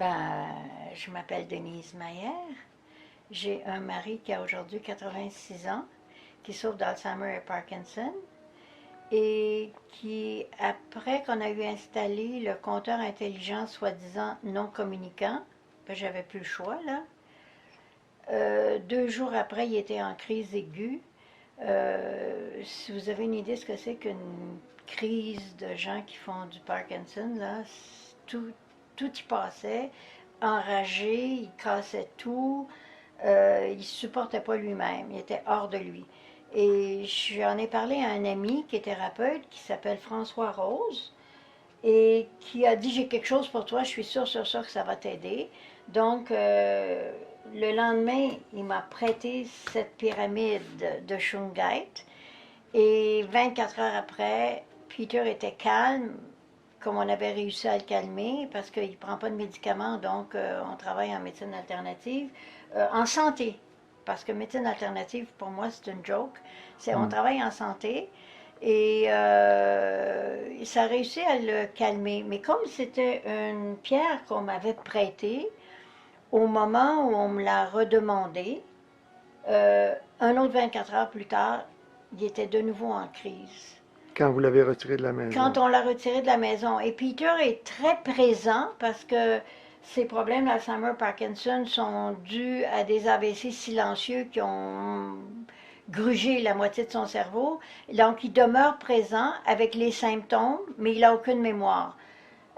Ben, je m'appelle Denise Maillère. J'ai un mari qui a aujourd'hui 86 ans, qui souffre d'Alzheimer et Parkinson, et qui, après qu'on a eu installé le compteur intelligent soi-disant non communicant, ben, j'avais plus le choix, là. 2 jours après, il était en crise aiguë. Si vous avez une idée de ce que c'est qu'une crise de gens qui font du Parkinson, là, tout, tout y passait, enragé, il cassait tout, il ne supportait pas lui-même, il était hors de lui. Et j'en ai parlé à un ami qui est thérapeute, qui s'appelle François Rose, et qui a dit j'ai quelque chose pour toi, je suis sûre que ça va t'aider. Donc, le lendemain, il m'a prêté cette pyramide de Shungite, et 24 heures après, Peter était calme, comme on avait réussi à le calmer, parce qu'il ne prend pas de médicaments, donc on travaille en médecine alternative, en santé. Parce que médecine alternative, pour moi, c'est une joke. On travaille en santé. Et ça a réussi à le calmer. Mais comme c'était une pierre qu'on m'avait prêtée, au moment où on me l'a redemandé, un autre 24 heures plus tard, il était de nouveau en crise. Quand vous l'avez retiré de la Quand maison. on l'a retiré de la maison. Et Peter est très présent parce que ses problèmes d'Alzheimer-Parkinson sont dus à des AVC silencieux qui ont grugé la moitié de son cerveau. Donc, il demeure présent avec les symptômes, mais il n'a aucune mémoire.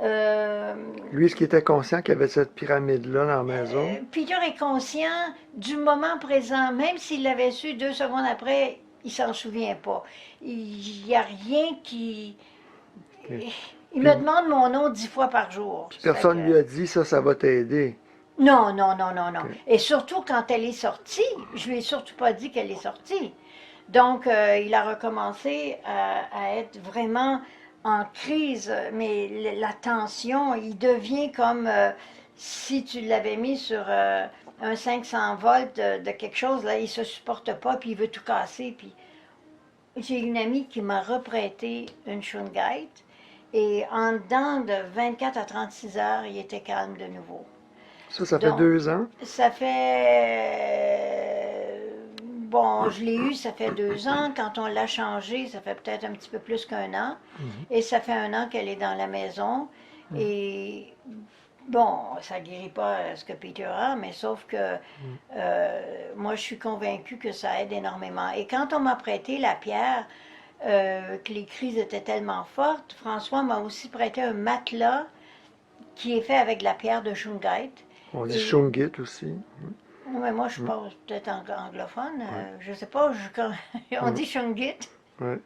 Euh, Lui, est-ce qu'il était conscient qu'il y avait cette pyramide-là dans la maison? Peter est conscient du moment présent, même s'il l'avait su 2 secondes après, il s'en souvient pas. Il n'y a rien qui... OK. Il me Puis, demande mon nom 10 fois par jour. puis Ça fait personne lui a que... dit ça va t'aider. Non, non, non, non, non. OK. Et surtout quand elle est sortie, je lui ai surtout pas dit qu'elle est sortie. Donc, il a recommencé à être vraiment en crise, mais la tension, il devient comme si tu l'avais mis sur un 500 volts de quelque chose, là, il se supporte pas, puis il veut tout casser, puis j'ai une amie qui m'a reprêté une Shungite, et en dedans de 24 à 36 heures, il était calme de nouveau. Ça fait Donc, 2 ans. ça fait... Bon, je l'ai eu, ça fait 2 ans. Quand on l'a changé, ça fait peut-être un petit peu plus qu'un an. Mhm. Et ça fait un an qu'elle est dans la maison. Mhm. Et bon, ça ne guérit pas ce que Peter a, mais sauf que moi, je suis convaincue que ça aide énormément. Et quand on m'a prêté la pierre, que les crises étaient tellement fortes, François m'a aussi prêté un matelas qui est fait avec de la pierre de Shungite. On dit Et Shungit aussi. mais moi, je Mhm. parle peut-être anglophone. Ouais. Je sais pas. On Ouais. dit Shungit. Ouais. OK.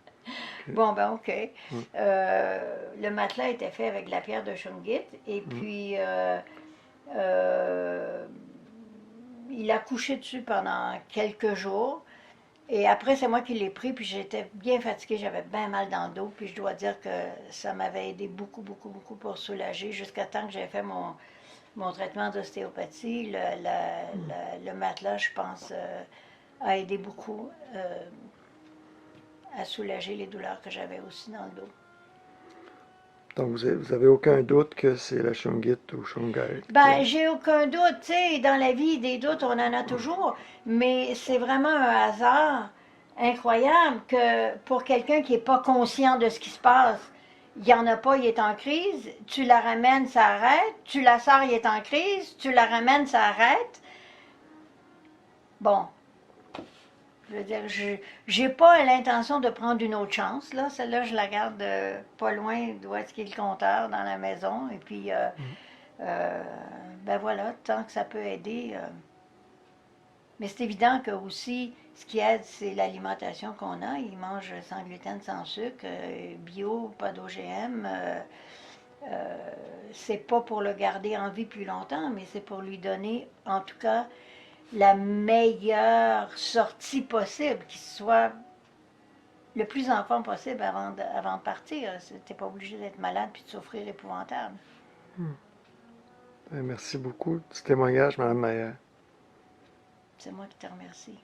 Bon, ben, OK. Ouais. Le matelas était fait avec de la pierre de Shungit. Et Mhm. puis, euh, il a couché dessus pendant quelques jours. Et après, c'est moi qui l'ai pris, puis j'étais bien fatiguée, j'avais bien mal dans le dos, puis je dois dire que ça m'avait aidé beaucoup, beaucoup, beaucoup pour soulager, jusqu'à temps que j'ai fait mon traitement d'ostéopathie. Le matelas, je pense, a aidé beaucoup à soulager les douleurs que j'avais aussi dans le dos. Donc, vous avez aucun doute que c'est la Shungit ou Shungite Ben, j'ai aucun doute, tu sais, dans la vie, des doutes, on en a toujours, mais c'est vraiment un hasard incroyable que pour quelqu'un qui n'est pas conscient de ce qui se passe, il n'y en a pas, il est en crise, tu la ramènes, ça arrête, tu la sors, il est en crise, tu la ramènes, ça arrête. Bon, je veux dire, je n'ai pas l'intention de prendre une autre chance, là. Celle-là, je la garde pas loin d'où est-ce qu'il est le compteur, dans la maison, et puis... Euh, ben voilà, tant que ça peut aider. Mais c'est évident que aussi, ce qui aide, c'est l'alimentation qu'on a. Ils mangent sans gluten, sans sucre, bio, pas d'OGM. C'est pas pour le garder en vie plus longtemps, mais c'est pour lui donner, en tout cas, la meilleure sortie possible, qu'il soit le plus en forme possible avant de partir. T'es pas obligé d'être malade puis de souffrir épouvantable. Merci beaucoup du témoignage, Madame Maillard. C'est moi qui te remercie.